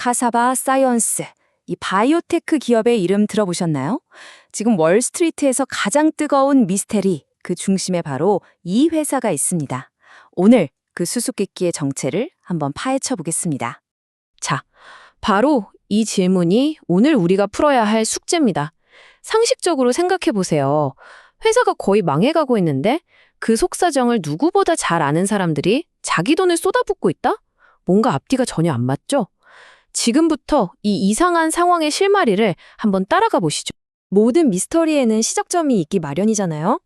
카사바 사이언스. 이 바이오테크 기업의 이름 들어보셨나요? 지금 월스트리트에서 가장 뜨거운 미스테리, 그 중심에 바로 이 회사가 있습니다. 오늘 그 수수께끼의 정체를 한번 파헤쳐 보겠습니다. 자, 바로 이 질문이 오늘 우리가 풀어야 할 숙제입니다. 상식적으로 생각해 보세요. 회사가 거의 망해가고 있는데 그 속사정을 누구보다 잘 아는 사람들이 자기 돈을 쏟아붓고 있다? 뭔가 앞뒤가 전혀 안 맞죠? 지금부터 이 이상한 상황의 실마리를 한번 따라가 보시죠. 모든 미스터리에는 시작점이 있기 마련이잖아요.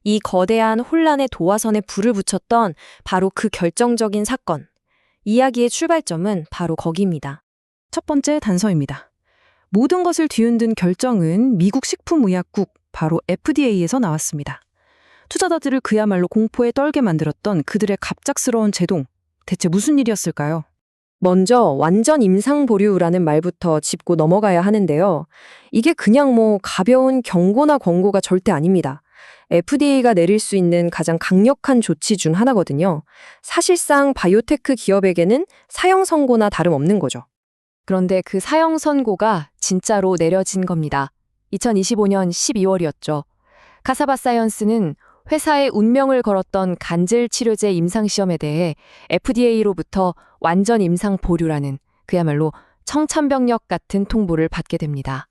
이 거대한 혼란의 도화선에 불을 붙였던 바로 그 결정적인 사건. 이야기의 출발점은 바로 거기입니다. 첫 번째 단서입니다. 모든 것을 뒤흔든 결정은 미국 식품의약국, 바로 FDA에서 나왔습니다. 투자자들을 그야말로 공포에 떨게 만들었던 그들의 갑작스러운 제동. 대체 무슨 일이었을까요? 먼저 완전 임상 보류라는 말부터 짚고 넘어가야 하는데요. 이게 그냥 가벼운 경고나 권고가 절대 아닙니다. FDA가 내릴 수 있는 가장 강력한 조치 중 하나거든요. 사실상 바이오테크 기업에게는 사형 선고나 다름없는 거죠. 그런데 그 사형 선고가 진짜로 내려진 겁니다. 2025년 12월이었죠. 카사바 사이언스는 회사의 운명을 걸었던 간질 치료제 임상시험에 대해 FDA로부터 완전 임상 보류라는 그야말로 청천벽력 같은 통보를 받게 됩니다.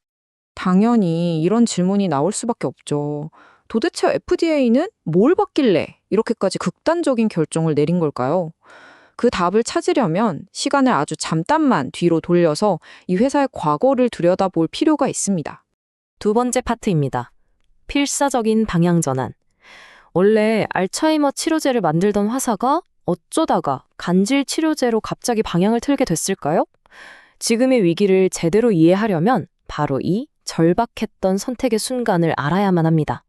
당연히 이런 질문이 나올 수밖에 없죠. 도대체 FDA는 뭘 받길래 이렇게까지 극단적인 결정을 내린 걸까요? 그 답을 찾으려면 시간을 아주 잠깐만 뒤로 돌려서 이 회사의 과거를 들여다볼 필요가 있습니다. 두 번째 파트입니다. 필사적인 방향 전환. 원래 알츠하이머 치료제를 만들던 화사가 어쩌다가 간질 치료제로 갑자기 방향을 틀게 됐을까요? 지금의 위기를 제대로 이해하려면 바로 이 절박했던 선택의 순간을 알아야만 합니다.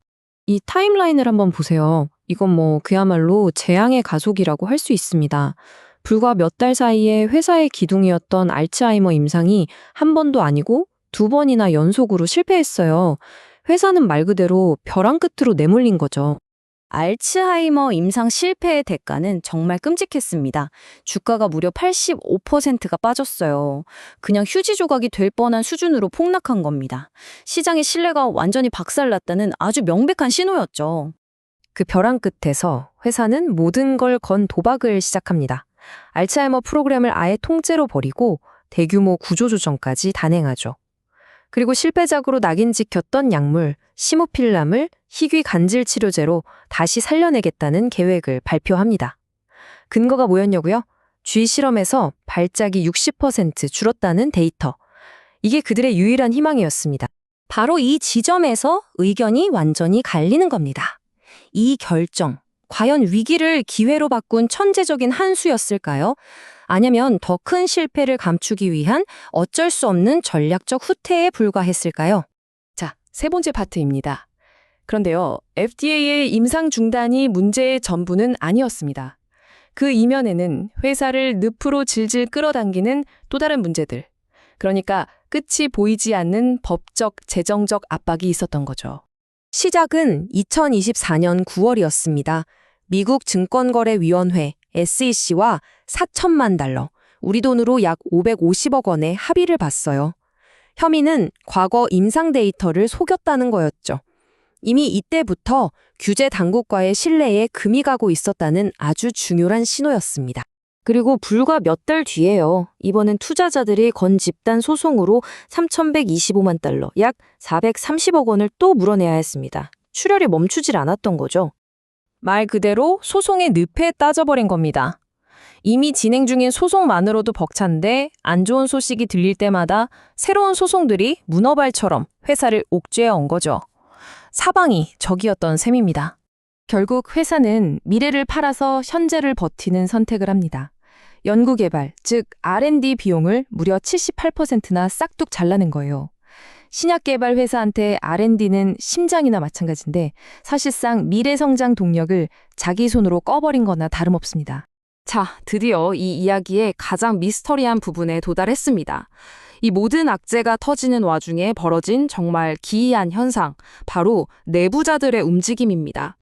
이 타임라인을 한번 보세요. 이건 그야말로 재앙의 가속이라고 할 수 있습니다. 불과 몇 달 사이에 회사의 기둥이었던 알츠하이머 임상이 한 번도 아니고 두 번이나 연속으로 실패했어요. 회사는 말 그대로 벼랑 끝으로 내몰린 거죠. 알츠하이머 임상 실패의 대가는 정말 끔찍했습니다. 주가가 무려 85%가 빠졌어요. 그냥 휴지 조각이 될 뻔한 수준으로 폭락한 겁니다. 시장의 신뢰가 완전히 박살났다는 아주 명백한 신호였죠. 그 벼랑 끝에서 회사는 모든 걸 건 도박을 시작합니다. 알츠하이머 프로그램을 아예 통째로 버리고 대규모 구조조정까지 단행하죠. 그리고 실패작으로 낙인 찍혔던 약물 시모필람을 희귀 간질 치료제로 다시 살려내겠다는 계획을 발표합니다. 근거가 뭐였냐고요? 쥐 실험에서 발작이 60% 줄었다는 데이터. 이게 그들의 유일한 희망이었습니다. 바로 이 지점에서 의견이 완전히 갈리는 겁니다. 이 결정, 과연 위기를 기회로 바꾼 천재적인 한 수였을까요? 아니면 더 큰 실패를 감추기 위한 어쩔 수 없는 전략적 후퇴에 불과했을까요? 자, 세 번째 파트입니다. 그런데요, FDA의 임상 중단이 문제의 전부는 아니었습니다. 그 이면에는 회사를 늪으로 질질 끌어당기는 또 다른 문제들. 그러니까 끝이 보이지 않는 법적, 재정적 압박이 있었던 거죠. 시작은 2024년 9월이었습니다. 미국 증권거래위원회 SEC와 4천만 달러, 우리 돈으로 약 550억 원의 합의를 봤어요. 혐의는 과거 임상 데이터를 속였다는 거였죠. 이미 이때부터 규제 당국과의 신뢰에 금이 가고 있었다는 아주 중요한 신호였습니다. 그리고 불과 몇 달 뒤에요. 이번엔 투자자들이 건 집단 소송으로 3,125만 달러, 약 430억 원을 또 물어내야 했습니다. 출혈이 멈추질 않았던 거죠. 말 그대로 소송의 늪에 따져버린 겁니다. 이미 진행 중인 소송만으로도 벅찬데 안 좋은 소식이 들릴 때마다 새로운 소송들이 문어발처럼 회사를 옥죄어 온 거죠. 사방이 적이었던 셈입니다. 결국 회사는 미래를 팔아서 현재를 버티는 선택을 합니다. 연구개발, 즉 R&D 비용을 무려 78%나 싹둑 잘라낸 거예요. 신약개발 회사한테 R&D는 심장이나 마찬가지인데 사실상 미래 성장 동력을 자기 손으로 꺼버린 거나 다름없습니다. 자, 드디어 이 이야기의 가장 미스터리한 부분에 도달했습니다. 이 모든 악재가 터지는 와중에 벌어진 정말 기이한 현상, 바로 내부자들의 움직임입니다.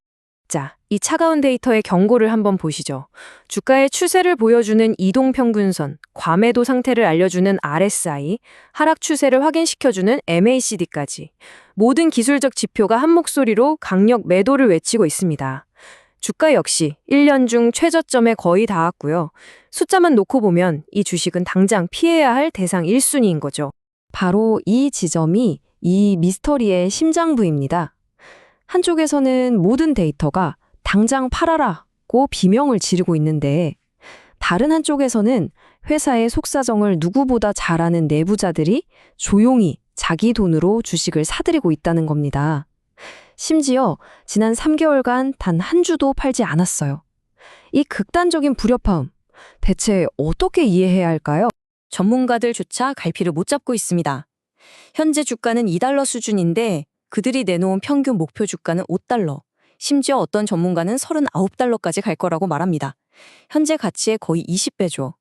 자, 이 차가운 데이터의 경고를 한번 보시죠. 주가의 추세를 보여주는 이동평균선, 과매도 상태를 알려주는 RSI, 하락 추세를 확인시켜주는 MACD까지 모든 기술적 지표가 한 목소리로 강력 매도를 외치고 있습니다. 주가 역시 1년 중 최저점에 거의 닿았고요. 숫자만 놓고 보면 이 주식은 당장 피해야 할 대상 1순위인 거죠. 바로 이 지점이 이 미스터리의 심장부입니다. 한쪽에서는 모든 데이터가 당장 팔아라고 비명을 지르고 있는데 다른 한쪽에서는 회사의 속사정을 누구보다 잘 아는 내부자들이 조용히 자기 돈으로 주식을 사들이고 있다는 겁니다. 심지어 지난 3개월간 단 한 주도 팔지 않았어요. 이 극단적인 불협화음, 대체 어떻게 이해해야 할까요? 전문가들조차 갈피를 못 잡고 있습니다. 현재 주가는 2달러 수준인데 그들이 내놓은 평균 목표 주가는 5달러, 심지어 어떤 전문가는 39달러까지 갈 거라고 말합니다. 현재 가치의 거의 20배죠.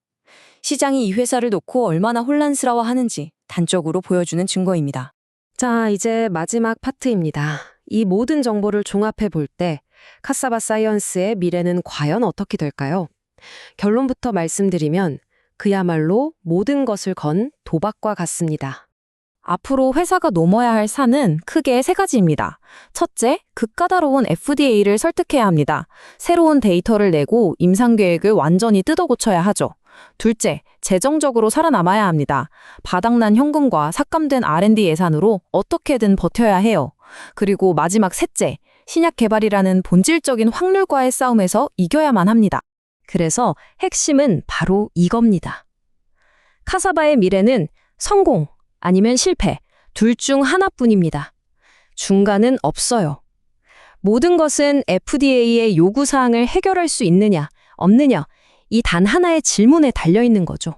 시장이 이 회사를 놓고 얼마나 혼란스러워하는지 단적으로 보여주는 증거입니다. 자, 이제 마지막 파트입니다. 이 모든 정보를 종합해 볼 때 카사바 사이언스의 미래는 과연 어떻게 될까요? 결론부터 말씀드리면 그야말로 모든 것을 건 도박과 같습니다. 앞으로 회사가 넘어야 할 산은 크게 세 가지입니다. 첫째, 극까다로운 FDA를 설득해야 합니다. 새로운 데이터를 내고 임상 계획을 완전히 뜯어 고쳐야 하죠. 둘째, 재정적으로 살아남아야 합니다. 바닥난 현금과 삭감된 R&D 예산으로 어떻게든 버텨야 해요. 그리고 마지막 셋째, 신약 개발이라는 본질적인 확률과의 싸움에서 이겨야만 합니다. 그래서 핵심은 바로 이겁니다. 카사바의 미래는 성공 아니면 실패 둘 중 하나뿐입니다. 중간은 없어요. 모든 것은 FDA의 요구사항을 해결할 수 있느냐, 없느냐 이 단 하나의 질문에 달려있는 거죠.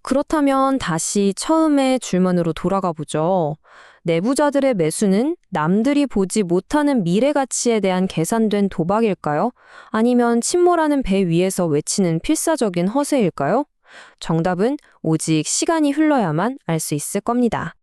그렇다면 다시 처음의 질문으로 돌아가 보죠. 내부자들의 매수는 남들이 보지 못하는 미래 가치에 대한 계산된 도박일까요? 아니면 침몰하는 배 위에서 외치는 필사적인 허세일까요? 정답은 오직 시간이 흘러야만 알 수 있을 겁니다.